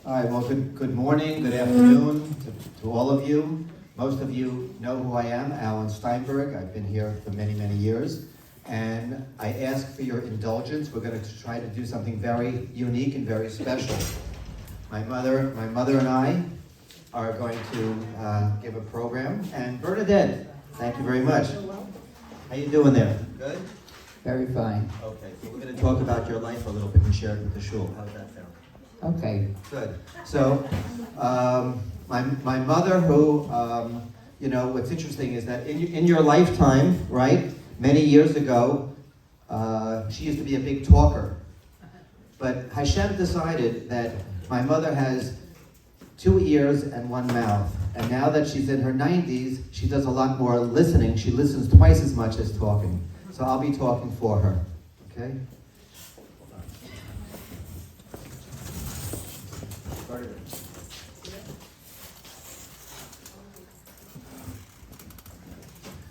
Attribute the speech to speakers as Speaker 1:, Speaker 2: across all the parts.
Speaker 1: All right, well, good morning, good afternoon to all of you. Most of you know who I am, Alan Steinberg. I've been here for many, many years. And I ask for your indulgence. We're going to try to do something very unique and very special. My mother and I are going to give a program. And Bernadette, thank you very much. How you doing there? Good?
Speaker 2: Very fine.
Speaker 1: Okay, so we're going to talk about your life a little bit and share it with the shul. How's that sound?
Speaker 2: Okay.
Speaker 1: Good. So, my mother, who, what's interesting is that in your lifetime, right, many years ago, she used to be a big talker. But Hashem decided that my mother has 2 ears and 1 mouth. And now that she's in her 90s, she does a lot more listening. She listens twice as much as talking. So I'll be talking for her. Okay?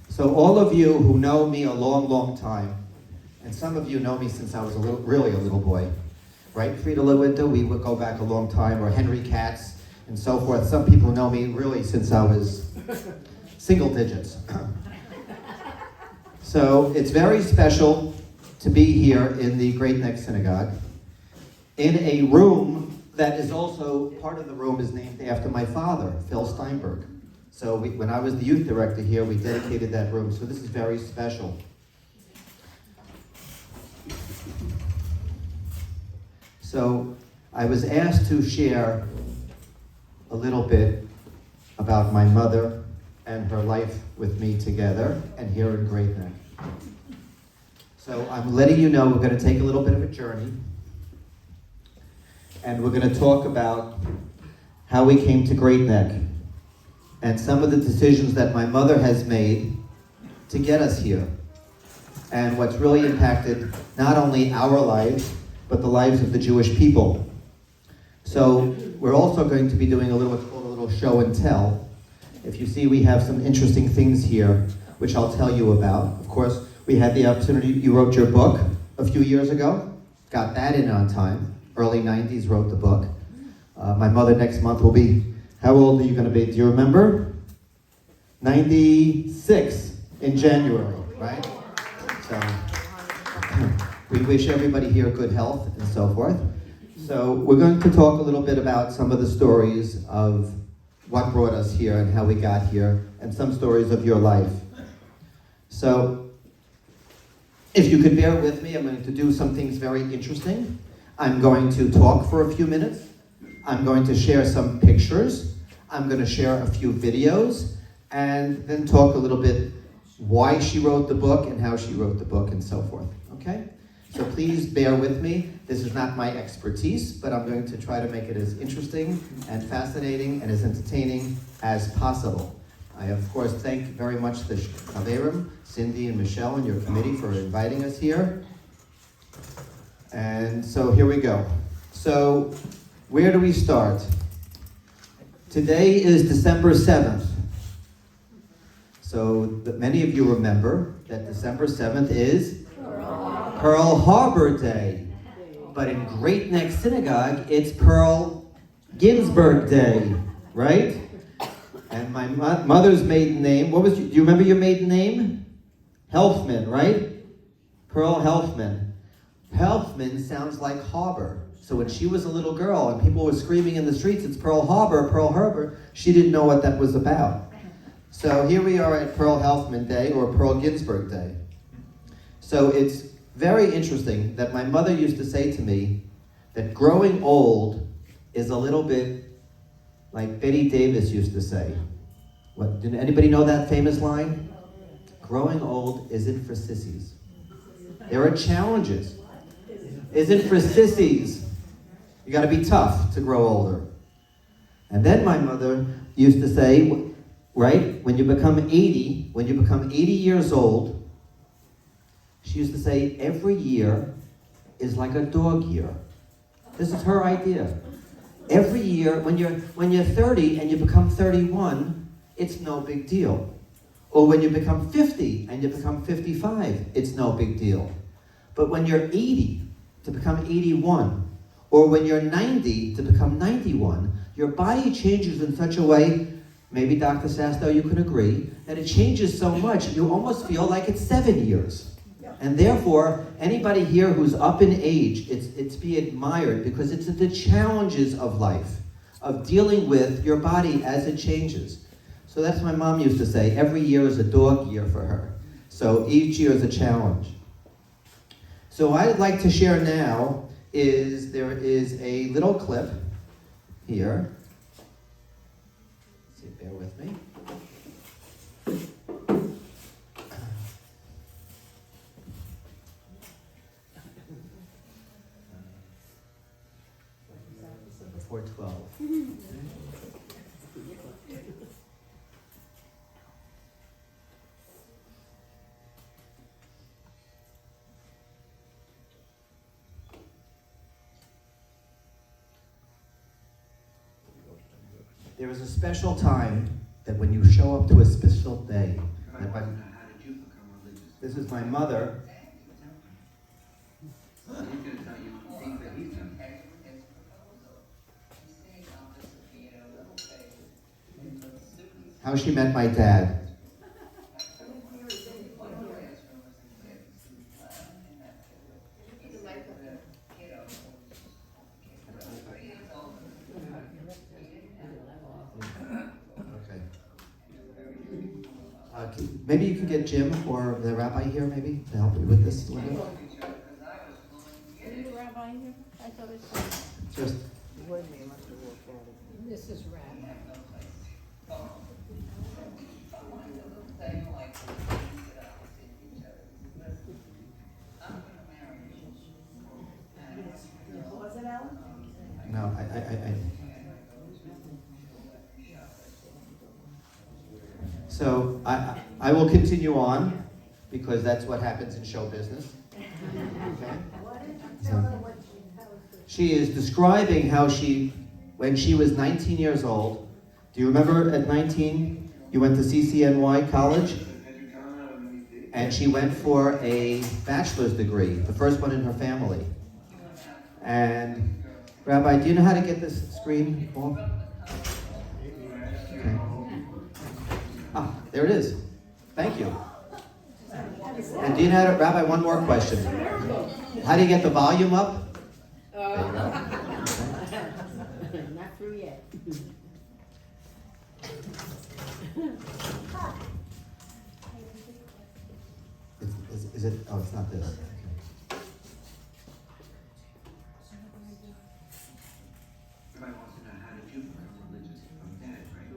Speaker 1: So all of you who know me a long, long time, and some of you know me since I was really a little boy, right? Frida Lewinter, we would go back a long time, or Henry Katz, and so forth. Some people know me really since I was single digits. So it's very special to be here in the Great Neck Synagogue, in a room that is also, part of the room is named after my father, Phil Steinberg. So when I was the youth director here, we dedicated that room. So this is very special. So I was asked to share a little bit about my mother and her life with me together and here in Great Neck. So I'm letting you know we're going to take a little bit of a journey. And we're going to talk about how we came to Great Neck and some of the decisions that my mother has made to get us here, and what's really impacted not only our lives, but the lives of the Jewish people. So we're also going to be doing what's called a little show and tell. If you see, we have some interesting things here, which I'll tell you about. Of course, we had the opportunity, you wrote your book a few years ago, got that in on time. Early 90s wrote the book. My mother next month will be, how old are you going to be? Do you remember? 96 in January, right? So we wish everybody here good health and so forth. So we're going to talk a little bit about some of the stories of what brought us here and how we got here, and some stories of your life. So if you could bear with me, I'm going to do some things very interesting. I'm going to talk for a few minutes. I'm going to share some pictures. I'm going to share a few videos, and then talk a little bit why she wrote the book and how she wrote the book and so forth. Okay? So please bear with me. This is not my expertise, but I'm going to try to make it as interesting and fascinating and as entertaining as possible. I, of course, thank very much the Chaverim, Cindy and Michelle and your committee for inviting us here. And so here we go. So where do we start? Today is December 7th. So many of you remember that December 7th is Pearl Harbor Day. But in Great Neck Synagogue, it's Pearl Ginsburg Day, right? And my mother's maiden name, do you remember your maiden name? Helfman, right? Pearl Helfman. Helfman sounds like harbor. So when she was a little girl and people were screaming in the streets, it's Pearl Harbor, she didn't know what that was about. So here we are at Pearl Helfman Day, or Pearl Ginsburg Day. So it's very interesting that my mother used to say to me that growing old is a little bit like Betty Davis used to say. Did anybody know that famous line? Growing old isn't for sissies. There are challenges. Isn't for sissies. You got to be tough to grow older. And then my mother used to say, right, when you become 80 years old, she used to say, every year is like a dog year. This is her idea. Every year, when you're 30 and you become 31, it's no big deal. Or when you become 50 and you become 55, it's no big deal. But when you're 80, to become 81, or when you're 90 to become 91, your body changes in such a way, maybe Dr. Sasto, you can agree, that it changes so much, you almost feel like it's 7 years. And therefore, anybody here who's up in age, it's be admired because it's the challenges of life, of dealing with your body as it changes. So that's what my mom used to say, every year is a dog year for her. So each year is a challenge. So what I'd like to share now is there is a little clip here. Let's see, bear with me. Before 12. There is a special time that when you show up to a special day, this is my mother. How she met my dad. Maybe you can get Jim or the rabbi here, maybe, to help me with this a little bit. Just.
Speaker 3: This is rabbi.
Speaker 1: No, So I will continue on because that's what happens in show business. Okay? So, she is describing how when she was 19 years old, do you remember at 19 you went to CCNY college? And she went for a bachelor's degree, the first one in her family. And Rabbi, do you know how to get this screen off? Okay. Ah, there it is. Thank you. And do you know how to, Rabbi, one more question. How do you get the volume up? There you go.
Speaker 3: Not through yet.
Speaker 1: Is it, oh, it's not this. Okay.
Speaker 4: Everybody wants to know, how did you become religious from dad, right?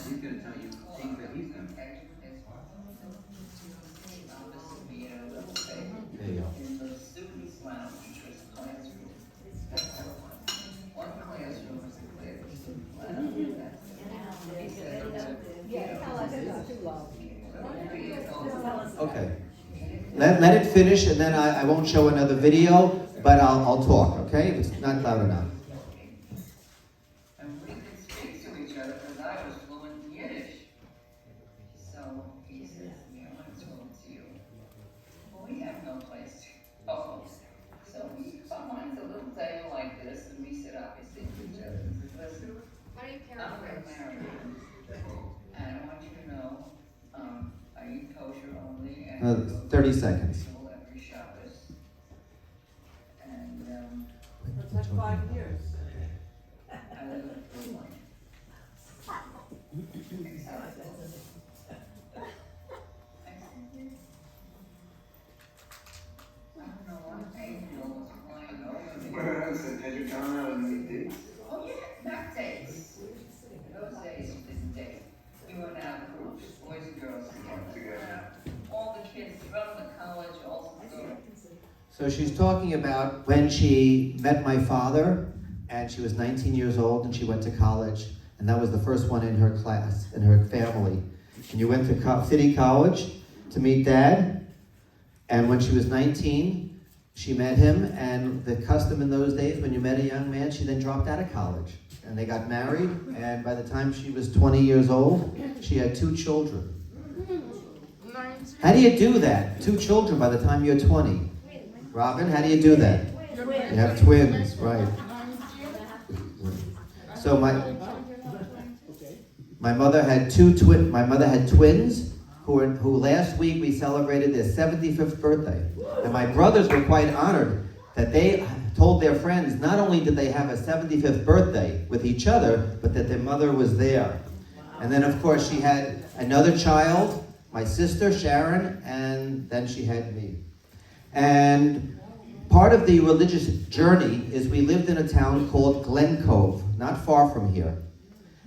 Speaker 4: He's going to tell you things that he's done.
Speaker 1: There you go.
Speaker 5: In the students' lounge, which was a classroom. One classroom was the
Speaker 1: Okay. Let it finish, and then I won't show another video, but I'll talk, okay? If it's not loud enough.
Speaker 5: And we could speak to each other because I was fluent in Yiddish. So he says, yeah, I'm fluent to you. Well, we have no place to go. So we find a little table like this, and we sit opposite each other and says, listen,
Speaker 3: How do you
Speaker 5: I'm going to marry you. And I want you to know, I eat kosher only and
Speaker 1: 30 seconds.
Speaker 5: every Shabbos. And
Speaker 6: That's like 5 years.
Speaker 5: I live in Brooklyn. I don't know what angel was flying over me.
Speaker 4: Well, I said, had you gone out on any dates?
Speaker 5: Oh yeah, not dates. Those days you didn't date. You went out groups, boys and girls together. All the kids from the college also go.
Speaker 1: So she's talking about when she met my father, and she was 19 years old, and she went to college, and that was the first one in her class, in her family. And you went to City College to meet Dad, and when she was 19, she met him, and the custom in those days, when you met a young man, she then dropped out of college. And they got married, and by the time she was 20 years old, she had 2 children. How do you do that? 2 children by the time you're 20. Robin, how do you do that? You have twins, right. So my mother had twins who last week we celebrated their 75th birthday. And my brothers were quite honored that they told their friends not only did they have a 75th birthday with each other, but that their mother was there. And then of course she had another child, my sister Sharon, and then she had me. And part of the religious journey is we lived in a town called Glen Cove, not far from here.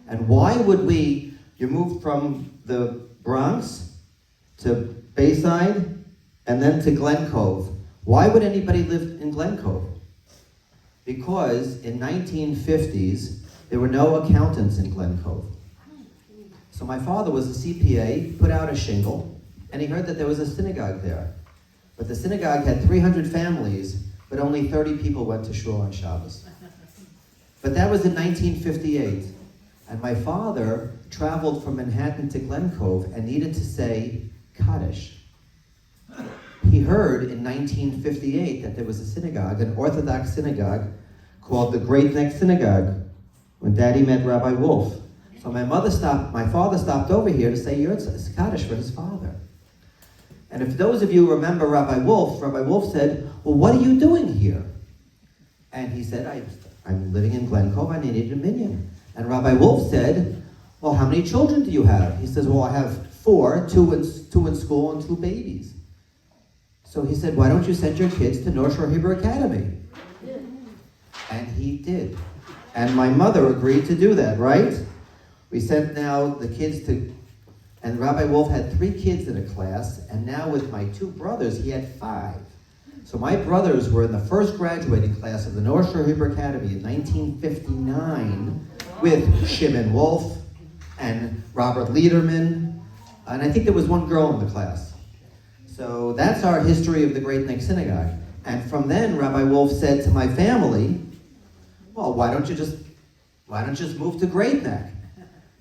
Speaker 1: And why would you moved from the Bronx to Bayside and then to Glen Cove. Why would anybody live in Glen Cove? Because in 1950s, there were no accountants in Glen Cove. So my father was a CPA, put out a shingle, and he heard that there was a synagogue there. But the synagogue had 300 families, but only 30 people went to shul on Shabbos. But that was in 1958. And my father traveled from Manhattan to Glen Cove and needed to say Kaddish. He heard in 1958 that there was a synagogue, an Orthodox synagogue, called the Great Neck Synagogue, when Daddy met Rabbi Wolf. So my father stopped over here to say Yurtz Kaddish for his father. And if those of you remember Rabbi Wolf said, well, what are you doing here? And he said, I'm living in Glen Cove, I needed a minyan. And Rabbi Wolf said, well, how many children do you have? He says, well, I have 4, two in school and 2 babies. So he said, why don't you send your kids to North Shore Hebrew Academy? And he did. And my mother agreed to do that, right? We sent now the kids to, and Rabbi Wolf had 3 kids in a class, and now with my 2 brothers, he had 5. So my brothers were in the first graduating class of the North Shore Hebrew Academy in 1959 with Shimon Wolf and Robert Lederman, and I think there was 1 girl in the class. So that's our history of the Great Neck Synagogue. And from then, Rabbi Wolf said to my family, well, why don't you just move to Great Neck?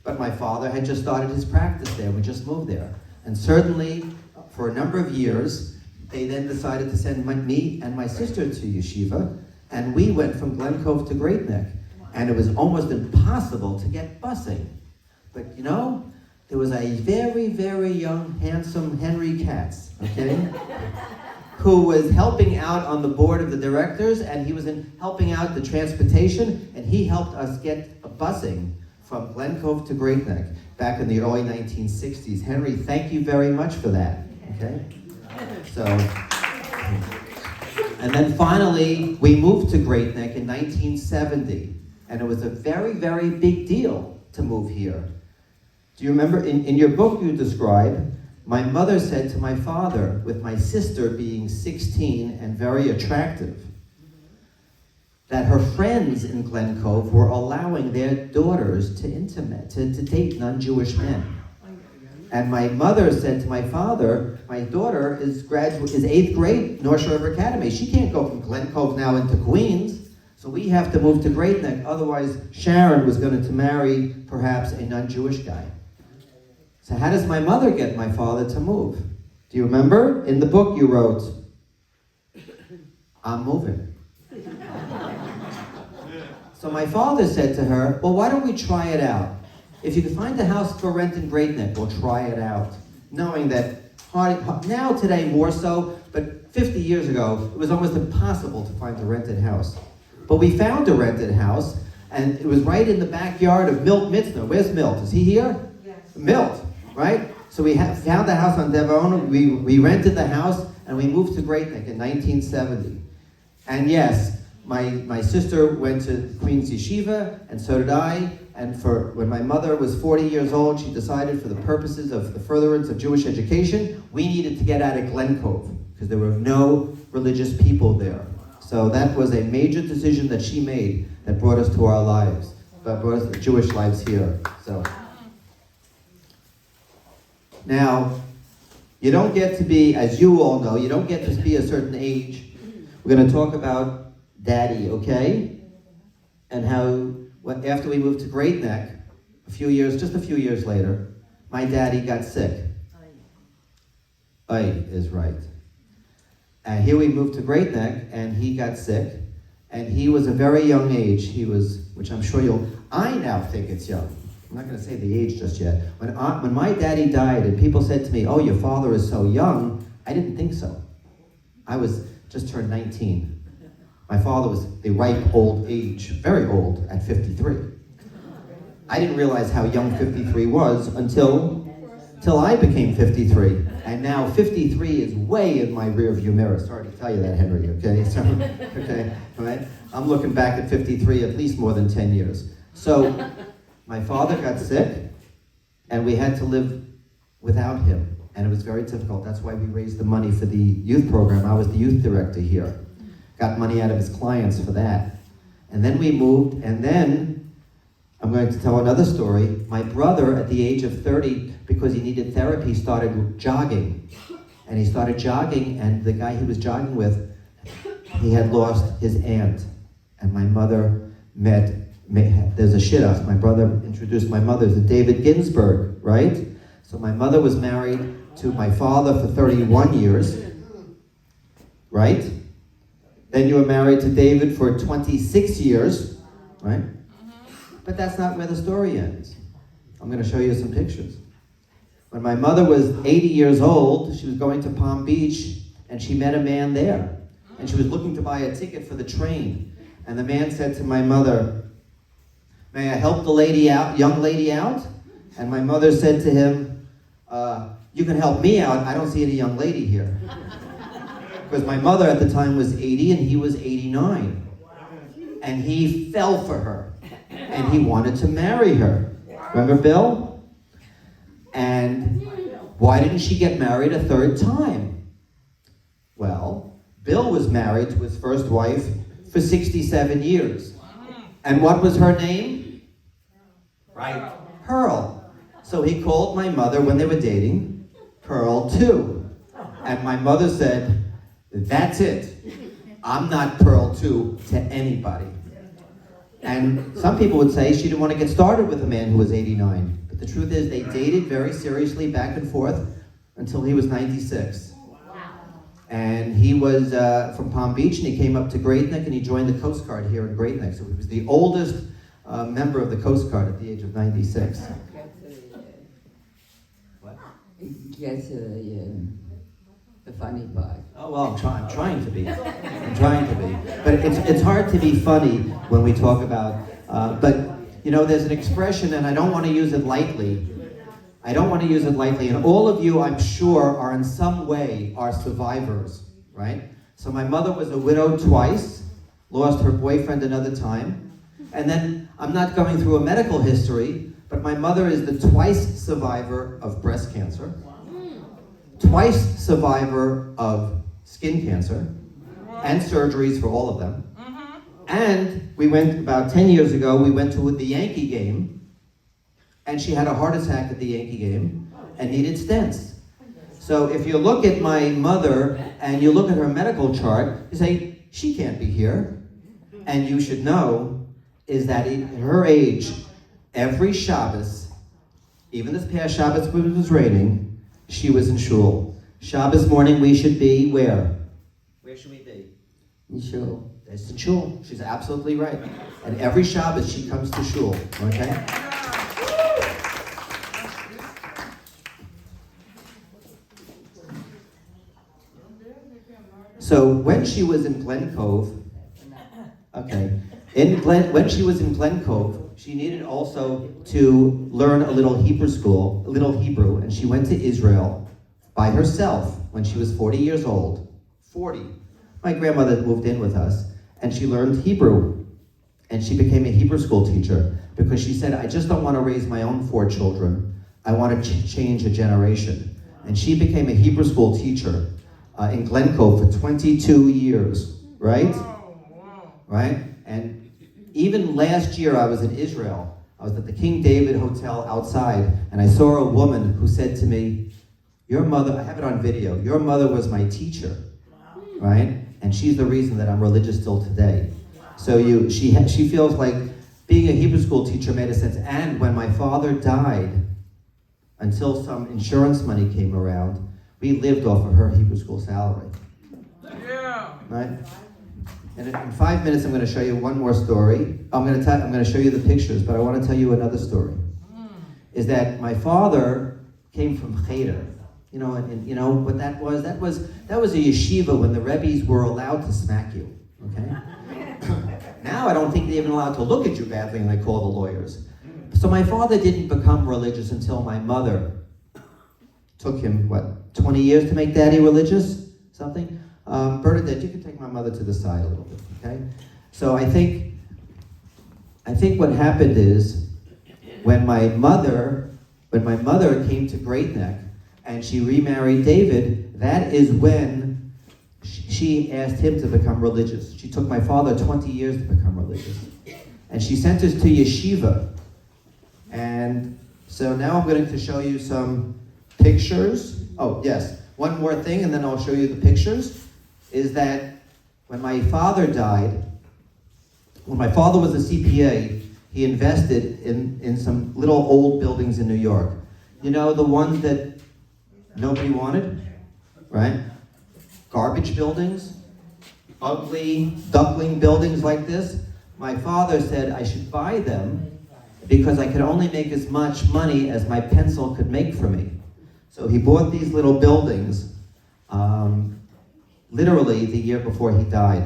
Speaker 1: But my father had just started his practice there. We just moved there. And certainly, for a number of years, they then decided to send me and my sister to yeshiva, and we went from Glen Cove to Great Neck. And it was almost impossible to get busing. But you know, there was a very, very young, handsome Henry Katz, okay, who was helping out on the board of the directors, and he was helping out the transportation, and he helped us get a busing from Glen Cove to Great Neck back in the early 1960s. Henry, thank you very much for that, okay? So, and then finally, we moved to Great Neck in 1970, and it was a very, very big deal to move here. Do you remember, in your book you describe, my mother said to my father, with my sister being 16 and very attractive, that her friends in Glen Cove were allowing their daughters to date non-Jewish men. And my mother said to my father, my daughter is 8th grade, North Shore River Academy. She can't go from Glen Cove now into Queens, so we have to move to Great Neck. Otherwise, Sharon was going to marry perhaps a non-Jewish guy. So how does my mother get my father to move? Do you remember? In the book you wrote, I'm moving. So my father said to her, well, why don't we try it out? If you can find a house for rent in Great Neck, we'll try it out. Knowing that now today more so, but 50 years ago, it was almost impossible to find a rented house. But we found a rented house, and it was right in the backyard of Milt Mitzner. Where's Milt? Is he here?
Speaker 6: Yes.
Speaker 1: Milt, right? So we found the house on Devon, we rented the house, and we moved to Great Neck in 1970. And yes, my sister went to Queens Yeshiva, and so did I. And when my mother was 40 years old, she decided for the purposes of the furtherance of Jewish education, we needed to get out of Glen Cove, because there were no religious people there. So that was a major decision that she made that brought us to our lives, that brought us to Jewish lives here. So now, you don't get to be, as you all know, you don't get to be a certain age. We're going to talk about Daddy, okay? And how, after we moved to Great Neck, just a few years later, my daddy got sick. Ay is right. And here we moved to Great Neck, and he got sick. And he was a very young age. He was, which I'm sure I now think it's young. I'm not going to say the age just yet. When my daddy died and people said to me, oh, your father is so young, I didn't think so. I was just turned 19. My father was the ripe old age, very old, at 53. I didn't realize how young 53 was until I became 53. And now 53 is way in my rearview mirror. Sorry to tell you that, Henry, okay? So, okay, right? I'm looking back at 53 at least more than 10 years. So my father got sick, and we had to live without him. And it was very difficult. That's why we raised the money for the youth program. I was the youth director here. Got money out of his clients for that. And then we moved, and then I'm going to tell another story. My brother, at the age of 30, because he needed therapy, started jogging. And he started jogging, and the guy he was jogging with, he had lost his aunt. And my mother there's a shidduch. My brother introduced my mother to David Ginsburg, right? So my mother was married to my father for 31 years, right? Then you were married to David for 26 years, right? But that's not where the story ends. I'm going to show you some pictures. When my mother was 80 years old, she was going to Palm Beach, and she met a man there. And she was looking to buy a ticket for the train. And the man said to my mother, may I help the lady out, young lady out? And my mother said to him, you can help me out. I don't see any young lady here. Because my mother at the time was 80 and he was 89. And he fell for her. And he wanted to marry her. Remember Bill? And why didn't she get married a third time? Well, Bill was married to his first wife for 67 years. And what was her name? Right, Pearl. So he called my mother when they were dating, Pearl 2. And my mother said, that's it. I'm not Pearl 2 to anybody. And some people would say she didn't want to get started with a man who was 89. But the truth is they dated very seriously back and forth until he was 96. And he was from Palm Beach, and he came up to Great Neck, and he joined the Coast Guard here in Great Neck. So he was the oldest member of the Coast Guard at the age of 96. What?
Speaker 2: Get to the funny part.
Speaker 1: Oh, well, I'm trying to be. I'm trying to be. But it's hard to be funny when we talk about, but, you know, there's an expression, and I don't want to use it lightly. I don't want to use it lightly, and all of you, I'm sure, are in some way are survivors, right? So my mother was a widow twice, lost her boyfriend another time, and then I'm not going through a medical history, but my mother is the twice survivor of breast cancer, twice survivor of skin cancer, and surgeries for all of them. And we went, about 10 years ago, we went to the Yankee game, and she had a heart attack at the Yankee game and needed stents. So if you look at my mother and you look at her medical chart, you say, she can't be here. And you should know is that at her age, every Shabbos, even this past Shabbos when it was raining, she was in shul. Shabbos morning we should be where? Where should we be?
Speaker 2: You sure?
Speaker 1: It's in shul. She's absolutely right. And every Shabbos she comes to shul, okay? So when she was in Glen Cove, okay, when she was in Glen Cove, she needed also to learn a little Hebrew, and she went to Israel by herself when she was 40 years old. 40. My grandmother moved in with us, and she learned Hebrew, and she became a Hebrew school teacher because she said, I just don't want to raise my own 4 children. I want to change a generation. And she became a Hebrew school teacher in Glen Cove for 22 years, right? Right? And even last year I was in Israel. I was at the King David Hotel outside, and I saw a woman who said to me, your mother, I have it on video, your mother was my teacher, right? And she's the reason that I'm religious still today. So she feels like being a Hebrew school teacher made a sense. And when my father died, until some insurance money came around, we lived off of her Hebrew school salary. right? And in 5 minutes, I'm going to show you one more story. I'm going to show you the pictures, but I want to tell you another story. Is that my father came from Cheder. You know, and you know what that was? That was a yeshiva when the Rebbes were allowed to smack you. Okay. Now I don't think they're even allowed to look at you badly, and they call the lawyers. So my father didn't become religious until my mother took him 20 years to make daddy religious, something. Bernadette, you can take my mother to the side a little bit, okay? So I think what happened is when my mother came to Great Neck and she remarried David, that is when she asked him to become religious. She took my father 20 years to become religious. And she sent us to yeshiva. And so now I'm going to show you some pictures. Oh, yes. One more thing, and then I'll show you the pictures. Is that when my father died, when my father was a CPA, he invested in some little old buildings in New York. You know, the ones that nobody wanted, right? Garbage buildings, ugly duckling buildings like this. My father said I should buy them because I could only make as much money as my pencil could make for me. So he bought these little buildings, literally the year before he died.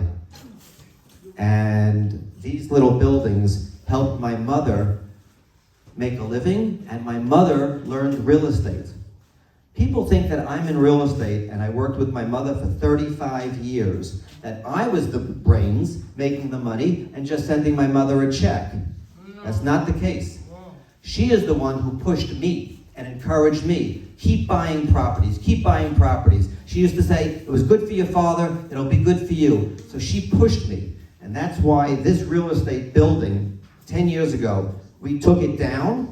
Speaker 1: And these little buildings helped my mother make a living, and my mother learned real estate. People think that I'm in real estate, and I worked with my mother for 35 years, that I was the brains making the money and just sending my mother a check. That's not the case. She is the one who pushed me and encouraged me. Keep buying properties, keep buying properties. She used to say, it was good for your father, it'll be good for you. So she pushed me. And that's why this real estate building, 10 years ago, we took it down,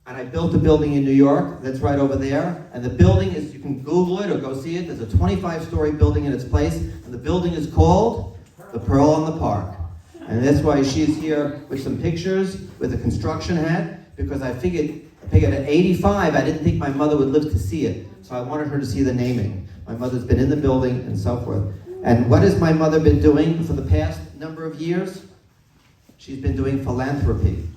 Speaker 1: and I built a building in New York that's right over there. And the building is, you can Google it or go see it, there's a 25-story building in its place, and the building is called the Pearl on the Park. And that's why she's here with some pictures with a construction hat, because I figured at 85, I didn't think my mother would live to see it. So I wanted her to see the naming. My mother's been in the building and so forth. And what has my mother been doing for the past number of years? She's been doing philanthropy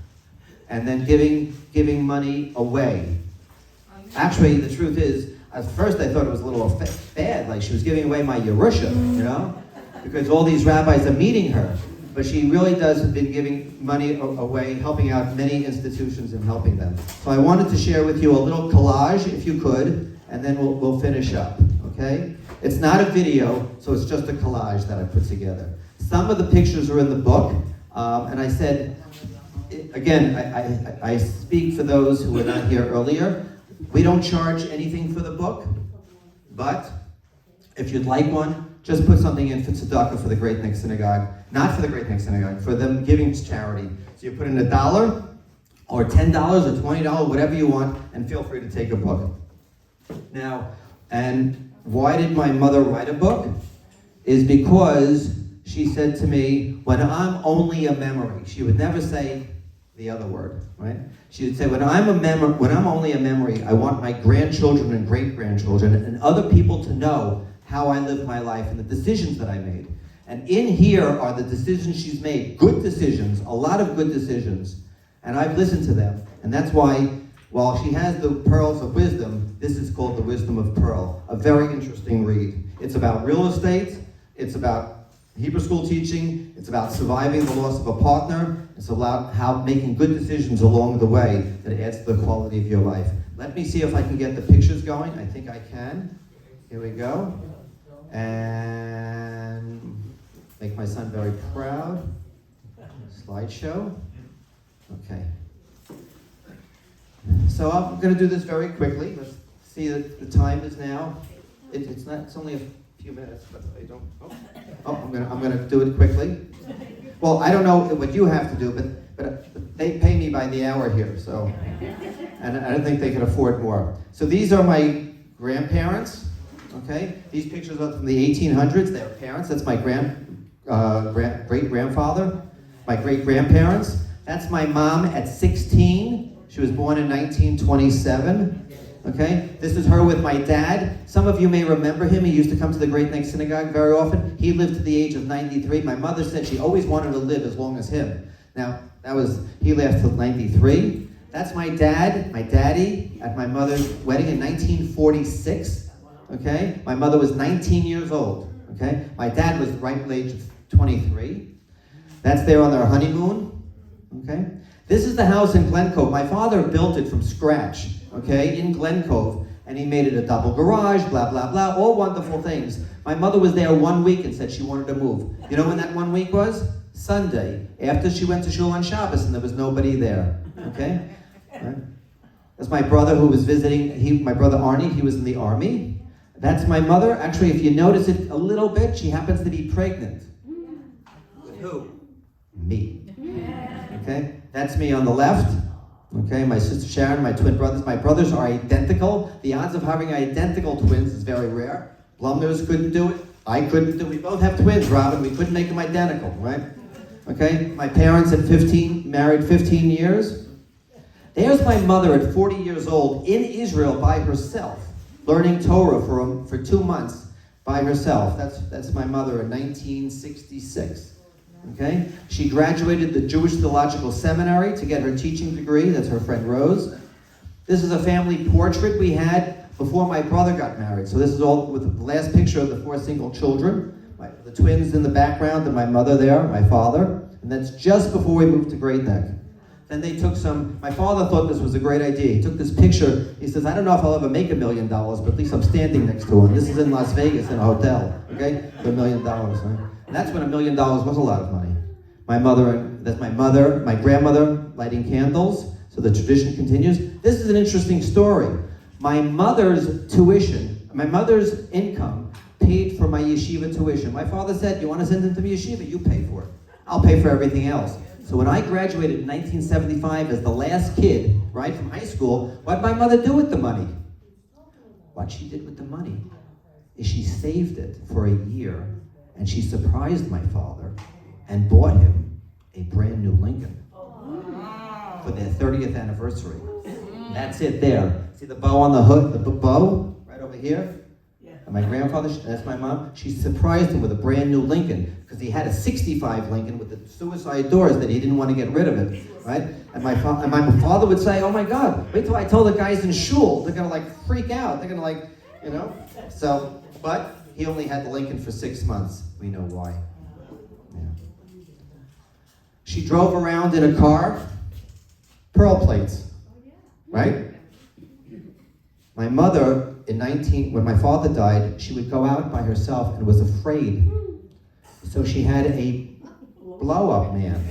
Speaker 1: and then giving money away. Actually, the truth is, at first I thought it was a little bad, like she was giving away my Yerusha, you know? Because all these rabbis are meeting her. But she really does have been giving money away, helping out many institutions and helping them. So I wanted to share with you a little collage, if you could, and then we'll finish up, okay? It's not a video, so it's just a collage that I put together. Some of the pictures are in the book, and I said, again, I speak for those who were not here earlier. We don't charge anything for the book, but if you'd like one, just put something in for tzedakah for the Great Neck Synagogue. Not for the Great Neck Synagogue, for them giving to charity. So you put in $1 or $10 or $20, whatever you want, and feel free to take a book. Now, and why did my mother write a book? Is because she said to me, when I'm only a memory, she would never say the other word, right? She would say, when I'm only a memory, I want my grandchildren and great-grandchildren and other people to know how I lived my life and the decisions that I made. And in here are the decisions she's made, good decisions, a lot of good decisions, and I've listened to them. And that's why, while she has the Pearls of Wisdom, this is called The Wisdom of Pearl, a very interesting read. It's about real estate, it's about Hebrew school teaching, it's about surviving the loss of a partner, it's about how making good decisions along the way that adds to the quality of your life. Let me see if I can get the pictures going. I think I can. Here we go. And make my son very proud. Slideshow. Okay. So I'm going to do this very quickly. Let's see that the time is now. It's not. It's only a few minutes, but I don't. I'm going to do it quickly. Well, I don't know what you have to do, but they pay me by the hour here, so, and I don't think they can afford more. So these are my grandparents. Okay, these pictures are from the 1800s. They're parents. That's my great-grandfather, my great-grandparents. That's my mom at 16. She was born in 1927. Okay? This is her with my dad. Some of you may remember him. He used to come to the Great Neck Synagogue very often. He lived to the age of 93. My mother said she always wanted to live as long as him. Now, he lived till 93. That's my dad, my daddy, at my mother's wedding in 1946. Okay? My mother was 19 years old. Okay? My dad was the ripe age of 23. That's there on their honeymoon. Okay? This is the house in Glen Cove. My father built it from scratch, okay, in Glen Cove, and he made it a double garage, blah, blah, blah, all wonderful things. My mother was there 1 week and said she wanted to move. You know when that 1 week was? Sunday, after she went to shul on Shabbos and there was nobody there, okay? Right? That's my brother who was visiting, my brother Arnie, he was in the army. That's my mother. Actually, if you notice it a little bit, she happens to be pregnant. With who? Me. Okay? That's me on the left. Okay, my sister Sharon, my twin brothers. My brothers are identical. The odds of having identical twins is very rare. Blumners couldn't do it. I couldn't do it. We both have twins, Robin. We couldn't make them identical, right? Okay, my parents at 15, married 15 years. There's my mother at 40 years old in Israel by herself, learning Torah for 2 months by herself. That's my mother in 1966. Okay? She graduated the Jewish Theological Seminary to get her teaching degree. That's her friend Rose. This is a family portrait we had before my brother got married. So this is all with the last picture of the 4 single children. The twins in the background and my mother there, my father. And that's just before we moved to Great Neck. Then they took my father thought this was a great idea. He took this picture. He says, I don't know if I'll ever make $1 million, but at least I'm standing next to him. This is in Las Vegas in a hotel, okay? For $1 million, right? And that's when $1 million was a lot of money. That's my mother, my grandmother lighting candles, so the tradition continues. This is an interesting story. My mother's tuition, my mother's income paid for my yeshiva tuition. My father said, you want to send him to yeshiva? You pay for it. I'll pay for everything else. So when I graduated in 1975 as the last kid, right, from high school, what did my mother do with the money? What she did with the money is she saved it for a year, and she surprised my father and bought him a brand new Lincoln for their 30th anniversary. That's it there. See the bow on the hood, the bow right over here? And my grandfather, that's my mom, she surprised him with a brand new Lincoln because he had a 65 Lincoln with the suicide doors that he didn't want to get rid of it, right? And my father would say, oh my God, wait till I tell the guys in shul, they're going to freak out. They're going to So, but he only had the Lincoln for 6 months. We know why. Yeah. She drove around in a car, pearl plates, right? My mother, when my father died, she would go out by herself and was afraid. So she had a blow-up man.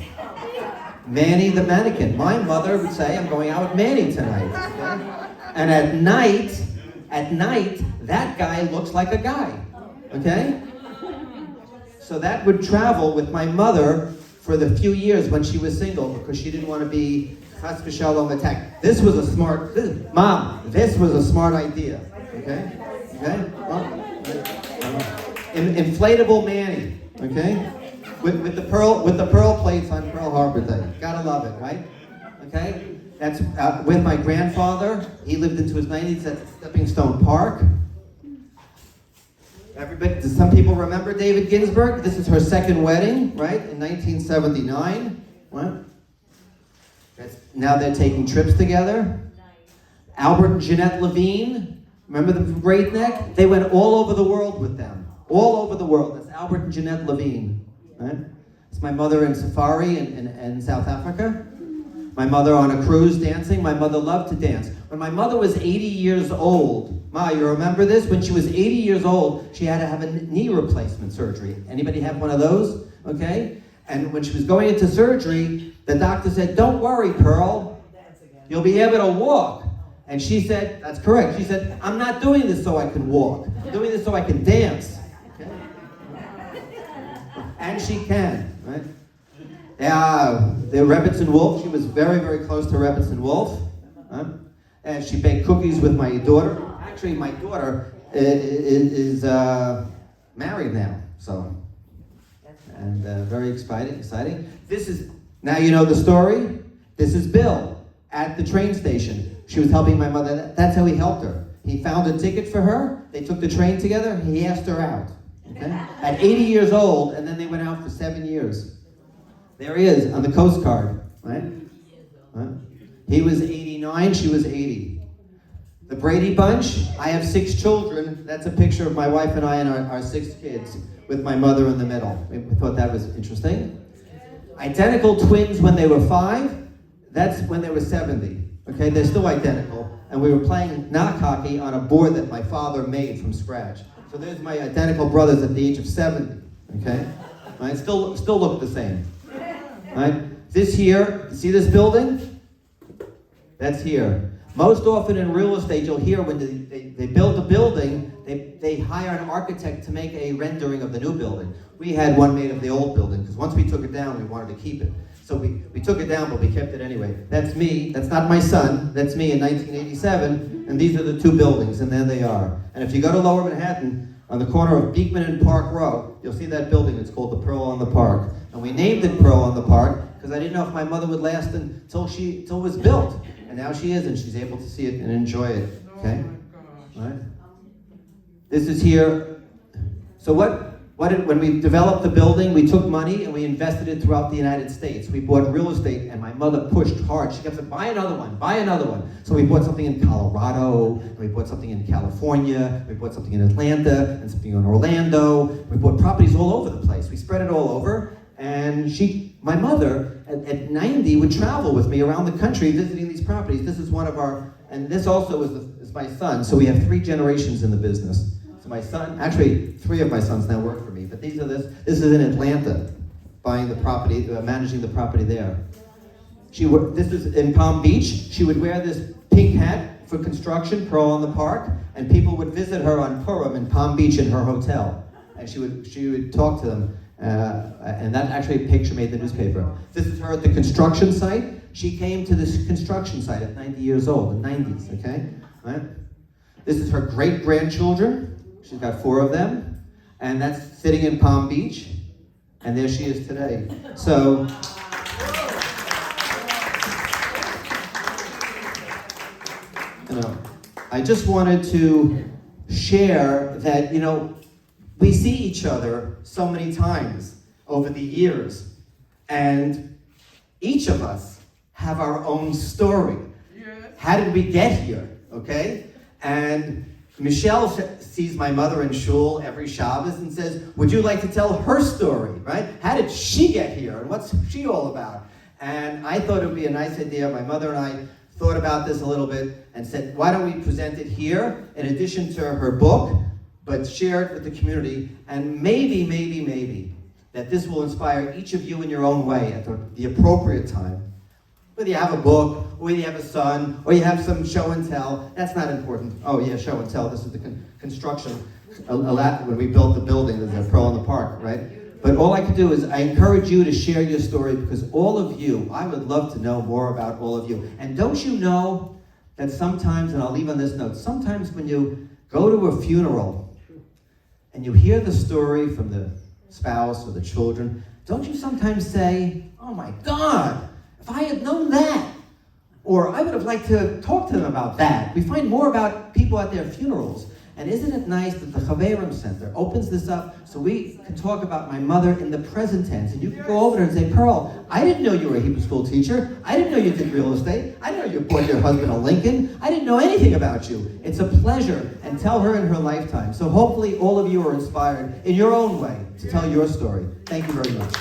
Speaker 1: Manny the mannequin. My mother would say, I'm going out with Manny tonight. Okay? And at night, that guy looks like a guy. Okay? So that would travel with my mother for the few years when she was single because she didn't want to be chas v'shalom attacked. This was a smart idea. Okay? Okay? Inflatable Manny. Okay? With the pearl plates on Pearl Harbor Day. Gotta love it, right? Okay? That's with my grandfather. He lived into his 90s at Stepping Stone Park. Does some people remember David Ginsburg? This is her second wedding, right? In 1979. What? Now they're taking trips together. Albert and Jeanette Levine. Remember them from Great Neck? They went all over the world with them. All over the world. That's Albert and Jeanette Levine. Right? It's my mother in safari in South Africa. My mother on a cruise dancing. My mother loved to dance. When my mother was 80 years old, Ma, you remember this? When she was 80 years old, she had to have a knee replacement surgery. Anybody have one of those? Okay? And when she was going into surgery, the doctor said, don't worry, Pearl. You'll be able to walk. And she said, that's correct. She said, I'm not doing this so I can walk. I'm doing this so I can dance. Okay? And she can, right? The Rebbitzin Wolf, she was very, very close to Rebbitzin Wolf. And she baked cookies with my daughter. Actually, my daughter is married now, so. And very exciting. This is, now you know the story. This is Bill. at the train station. She was helping my mother. That's how he helped her. He found a ticket for her. They took the train together. He asked her out. Okay? At 80 years old, and then they went out for 7 years. There he is on the Coast Guard, right? He was 89, she was 80. The Brady Bunch, I have 6 children. That's a picture of my wife and I and our 6 kids with my mother in the middle. We thought that was interesting. Identical twins when they were 5. That's when they were 70. Okay, they're still identical. And we were playing knock hockey on a board that my father made from scratch. So there's my identical brothers at the age of 70. Okay, right? Still look the same. Right? This here, see this building? That's here. Most often in real estate, you'll hear when they build a building, they hire an architect to make a rendering of the new building. We had one made of the old building, because once we took it down, we wanted to keep it. So we took it down, but we kept it anyway. That's me. That's not my son. That's me in 1987. And these are the 2 buildings, and there they are. And if you go to Lower Manhattan, on the corner of Beekman and Park Row, you'll see that building. It's called the Pearl on the Park. And we named it Pearl on the Park because I didn't know if my mother would last until it was built. And now she is, and she's able to see it and enjoy it. Okay? All right? This is here. So when we developed the building, we took money and we invested it throughout the United States. We bought real estate, and my mother pushed hard. She kept saying, buy another one, buy another one. So we bought something in Colorado, and we bought something in California, we bought something in Atlanta, and something in Orlando. We bought properties all over the place. We spread it all over, and my mother, at 90, would travel with me around the country visiting these properties. This is one of our, and this also is my son, so we have 3 generations in the business. So my son, actually 3 of my sons now work for me, but this is in Atlanta, buying the property, managing the property there. This is in Palm Beach. She would wear this pink hat for construction, Pearl on the Park, and people would visit her on Purim in Palm Beach in her hotel. And she would talk to them, and that actually picture made the newspaper. This is her at the construction site. She came to this construction site at 90 years old, in the 90s, okay? Right? This is her great-grandchildren. She's got 4 of them, and that's sitting in Palm Beach, and there she is today. So, I just wanted to share that, we see each other so many times over the years, and each of us have our own story. How did we get here, okay? And Michelle sees my mother in shul every Shabbos and says, would you like to tell her story, right? How did she get here, and what's she all about? And I thought it would be a nice idea. My mother and I thought about this a little bit and said, why don't we present it here in addition to her book, but share it with the community, and maybe, that this will inspire each of you in your own way at the appropriate time. Whether you have a book, or whether you have a son, or you have some show and tell, that's not important. Oh yeah, show and tell, this is the construction. When we built the building, there's a Pearl in the Park, right? But all I can do is I encourage you to share your story, because all of you, I would love to know more about all of you. And don't you know that sometimes, and I'll leave on this note, sometimes when you go to a funeral and you hear the story from the spouse or the children, don't you sometimes say, oh my God, if I had known that, or I would have liked to talk to them about that. We find more about people at their funerals. And isn't it nice that the Chaverim Center opens this up so we can talk about my mother in the present tense? And you can go over there and say, Pearl, I didn't know you were a Hebrew school teacher. I didn't know you did real estate. I didn't know you bought your husband a Lincoln. I didn't know anything about you. It's a pleasure, and tell her in her lifetime. So hopefully all of you are inspired in your own way to tell your story. Thank you very much.